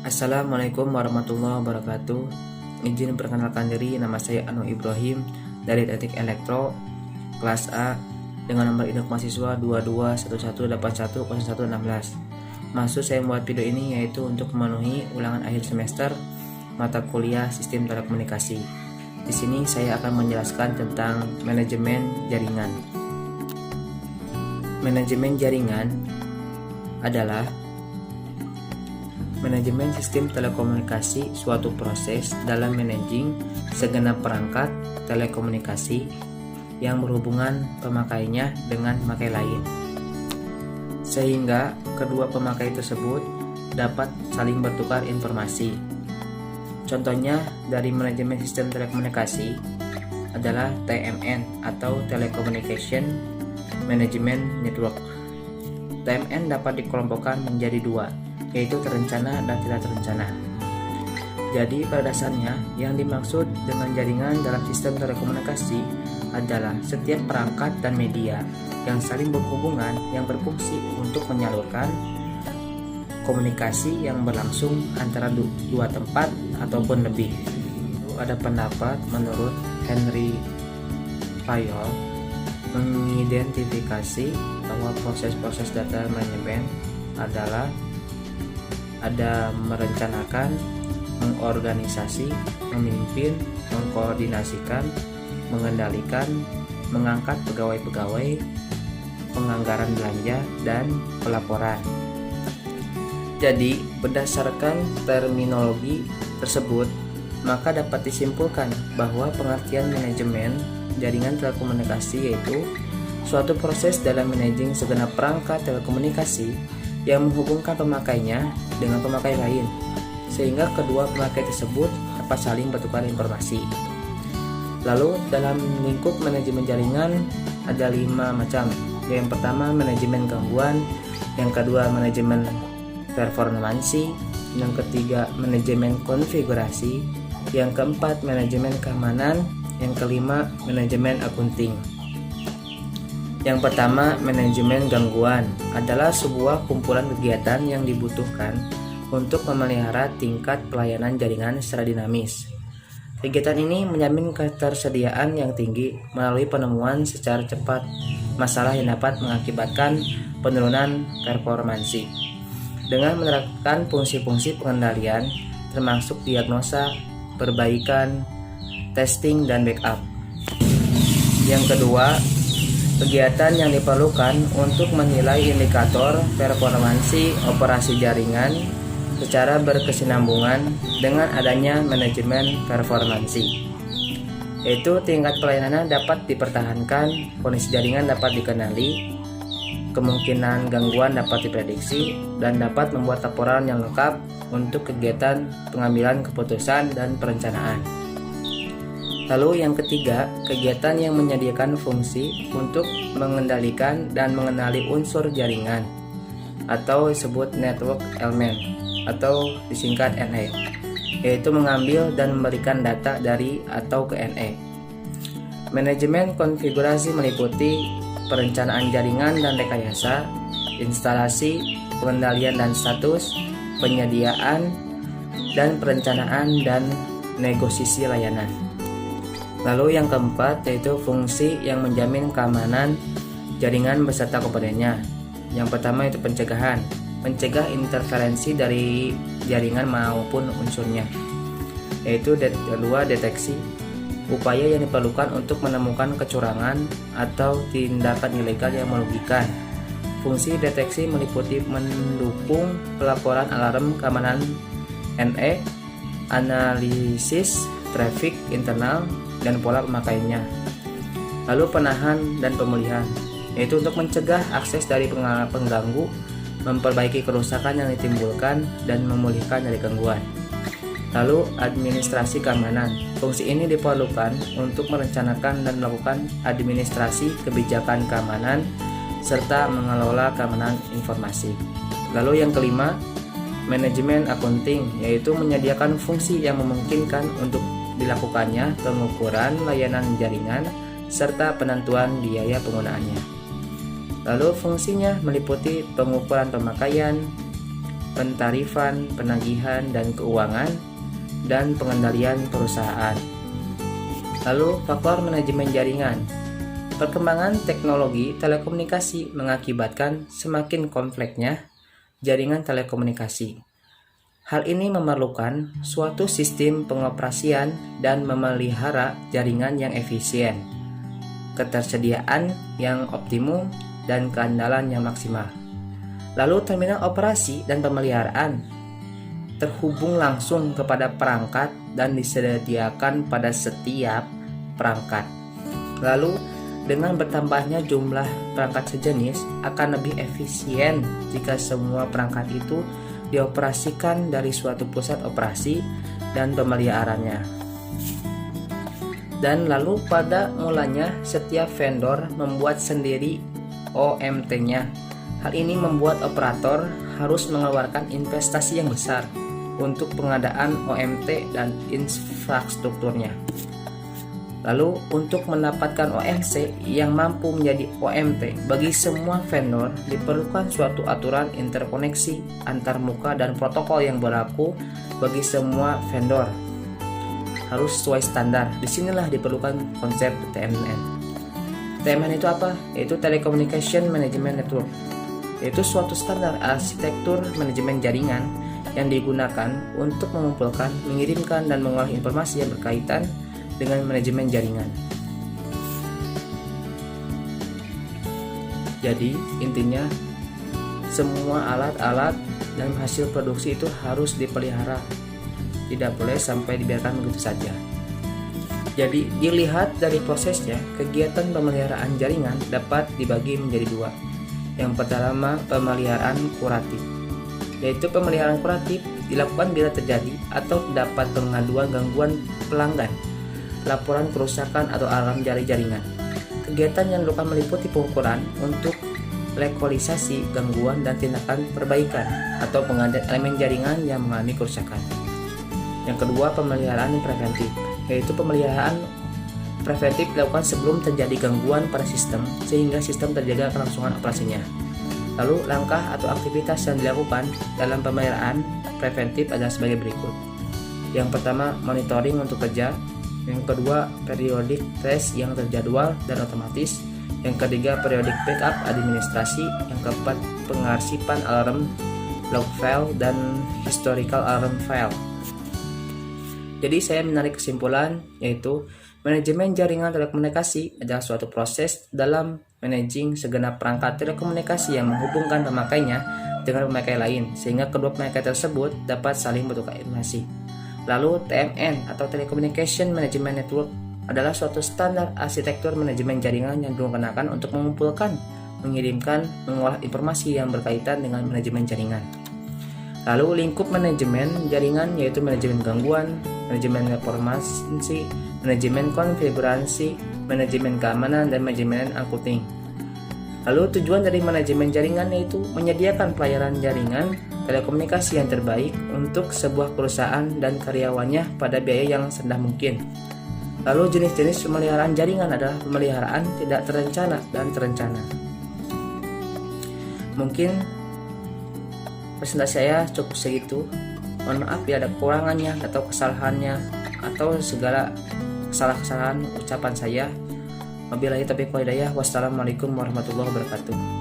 Assalamualaikum warahmatullahi wabarakatuh. Izin perkenalkan diri, nama saya Anu Ibrahim dari Teknik Elektro kelas A dengan nomor induk mahasiswa 2211810116. Maksud saya membuat video ini yaitu untuk memenuhi ulangan akhir semester mata kuliah Sistem Telekomunikasi. Di sini saya akan menjelaskan tentang manajemen jaringan. Manajemen jaringan adalah manajemen sistem telekomunikasi, suatu proses dalam managing segenap perangkat telekomunikasi yang berhubungan pemakainya dengan pemakai lain, sehingga kedua pemakai tersebut dapat saling bertukar informasi. Contohnya dari manajemen sistem telekomunikasi adalah TMN atau Telecommunication Management Network. TMN dapat dikelompokkan menjadi dua, yaitu terencana dan tidak terencana. Jadi pada dasarnya yang dimaksud dengan jaringan dalam sistem telekomunikasi adalah setiap perangkat dan media yang saling berhubungan yang berfungsi untuk menyalurkan komunikasi yang berlangsung antara dua tempat ataupun lebih. Ada pendapat menurut Henry Fayol mengidentifikasi bahwa proses-proses data manajemen adalah ada merencanakan, mengorganisasi, memimpin, mengkoordinasikan, mengendalikan, mengangkat pegawai-pegawai, penganggaran belanja, dan pelaporan. Jadi, berdasarkan terminologi tersebut, maka dapat disimpulkan bahwa pengertian manajemen jaringan telekomunikasi yaitu suatu proses dalam managing segenap perangkat telekomunikasi yang menghubungkan pemakainya dengan pemakai lain, sehingga kedua pemakai tersebut dapat saling bertukar informasi. Lalu dalam lingkup manajemen jaringan ada 5 macam. Yang pertama manajemen gangguan, yang kedua manajemen performansi, yang ketiga manajemen konfigurasi, yang keempat manajemen keamanan, yang kelima manajemen akunting. Yang pertama, manajemen gangguan adalah sebuah kumpulan kegiatan yang dibutuhkan untuk memelihara tingkat pelayanan jaringan secara dinamis. Kegiatan ini menjamin ketersediaan yang tinggi melalui penemuan secara cepat masalah yang dapat mengakibatkan penurunan performansi. Dengan menerapkan fungsi-fungsi pengendalian termasuk diagnosa, perbaikan, testing, dan backup. Yang kedua, kegiatan yang diperlukan untuk menilai indikator performansi operasi jaringan secara berkesinambungan dengan adanya manajemen performansi, yaitu tingkat pelayanannya dapat dipertahankan, kondisi jaringan dapat dikenali, kemungkinan gangguan dapat diprediksi, dan dapat membuat laporan yang lengkap untuk kegiatan pengambilan keputusan dan perencanaan. Lalu yang ketiga, kegiatan yang menyediakan fungsi untuk mengendalikan dan mengenali unsur jaringan atau disebut network element atau disingkat NE, yaitu mengambil dan memberikan data dari atau ke NE. Manajemen konfigurasi meliputi perencanaan jaringan dan rekayasa, instalasi, pengendalian dan status, penyediaan, dan perencanaan dan negosiasi layanan. Lalu yang keempat yaitu fungsi yang menjamin keamanan jaringan beserta komponennya. Yang pertama itu pencegahan, mencegah interferensi dari jaringan maupun unsurnya. Yaitu kedua deteksi, upaya yang diperlukan untuk menemukan kecurangan atau tindakan ilegal yang merugikan. Fungsi deteksi meliputi mendukung pelaporan alarm keamanan NE, analisis traffic internal dan pola pemakainya. Lalu penahan dan pemulihan, yaitu untuk mencegah akses dari pengganggu, memperbaiki kerusakan yang ditimbulkan, dan memulihkan dari gangguan. Lalu administrasi keamanan, fungsi ini diperlukan untuk merencanakan dan melakukan administrasi kebijakan keamanan serta mengelola keamanan informasi. Lalu yang kelima, manajemen akunting, yaitu menyediakan fungsi yang memungkinkan untuk dilakukannya pengukuran layanan jaringan serta penentuan biaya penggunaannya. Lalu fungsinya meliputi pengukuran pemakaian, pentarifan, penagihan dan keuangan, dan pengendalian perusahaan. Lalu faktor manajemen jaringan. Perkembangan teknologi telekomunikasi mengakibatkan semakin kompleksnya jaringan telekomunikasi. Hal ini memerlukan suatu sistem pengoperasian dan memelihara jaringan yang efisien, ketersediaan yang optimum, dan keandalan yang maksimal. Lalu terminal operasi dan pemeliharaan terhubung langsung kepada perangkat dan disediakan pada setiap perangkat. Lalu dengan bertambahnya jumlah perangkat sejenis akan lebih efisien jika semua perangkat itu dioperasikan dari suatu pusat operasi dan pemeliharaannya. Dan lalu pada mulanya setiap vendor membuat sendiri OMT-nya. Hal ini membuat operator harus mengeluarkan investasi yang besar untuk pengadaan OMT dan infrastrukturnya. Lalu untuk mendapatkan OMC yang mampu menjadi OMT bagi semua vendor diperlukan suatu aturan interkoneksi antarmuka dan protokol yang berlaku bagi semua vendor. Harus sesuai standar. Disinilah diperlukan konsep TMN. TMN itu apa? Yaitu Telecommunication Management Network. Yaitu suatu standar arsitektur manajemen jaringan yang digunakan untuk mengumpulkan, mengirimkan, dan mengolah informasi yang berkaitan dengan manajemen jaringan. Jadi intinya semua alat-alat dan hasil produksi itu harus dipelihara, tidak boleh sampai dibiarkan begitu saja. Jadi dilihat dari prosesnya, kegiatan pemeliharaan jaringan dapat dibagi menjadi dua. Yang pertama, pemeliharaan kuratif, yaitu pemeliharaan kuratif dilakukan bila terjadi atau terdapat pengaduan gangguan pelanggan, laporan kerusakan atau alarm dari jaringan. Kegiatan yang dilakukan meliputi pengukuran untuk lokalisasi gangguan dan tindakan perbaikan atau penggantian elemen jaringan yang mengalami kerusakan. Yang kedua, pemeliharaan preventif, yaitu pemeliharaan preventif dilakukan sebelum terjadi gangguan pada sistem sehingga sistem terjaga kelangsungan operasinya. Lalu langkah atau aktivitas yang dilakukan dalam pemeliharaan preventif adalah sebagai berikut. Yang pertama, monitoring untuk kerja. Yang kedua, periodic trace yang terjadwal dan otomatis. Yang ketiga, periodic backup administrasi. Yang keempat, pengarsipan alarm log file dan historical alarm file. Jadi saya menarik kesimpulan, yaitu manajemen jaringan telekomunikasi adalah suatu proses dalam managing segenap perangkat telekomunikasi yang menghubungkan pemakainya dengan pemakai lain, sehingga kedua pemakai tersebut dapat saling bertukar informasi. Lalu TMN atau Telecommunication Management Network adalah suatu standar arsitektur manajemen jaringan yang digunakan untuk mengumpulkan, mengirimkan, mengolah informasi yang berkaitan dengan manajemen jaringan. Lalu lingkup manajemen jaringan yaitu manajemen gangguan, manajemen performansi, manajemen konfigurasi, manajemen keamanan, dan manajemen angkuting. Lalu tujuan dari manajemen jaringan yaitu menyediakan pelayanan jaringan telekomunikasi yang terbaik untuk sebuah perusahaan dan karyawannya pada biaya yang serendah mungkin. Lalu jenis-jenis pemeliharaan jaringan adalah pemeliharaan tidak terencana dan terencana. Mungkin presentasi saya cukup segitu. Mohon maaf bila ada kekurangannya atau kesalahannya atau segala kesalahan ucapan saya. Wabillahi taufiq wal hidayah. Wassalamualaikum warahmatullahi wabarakatuh.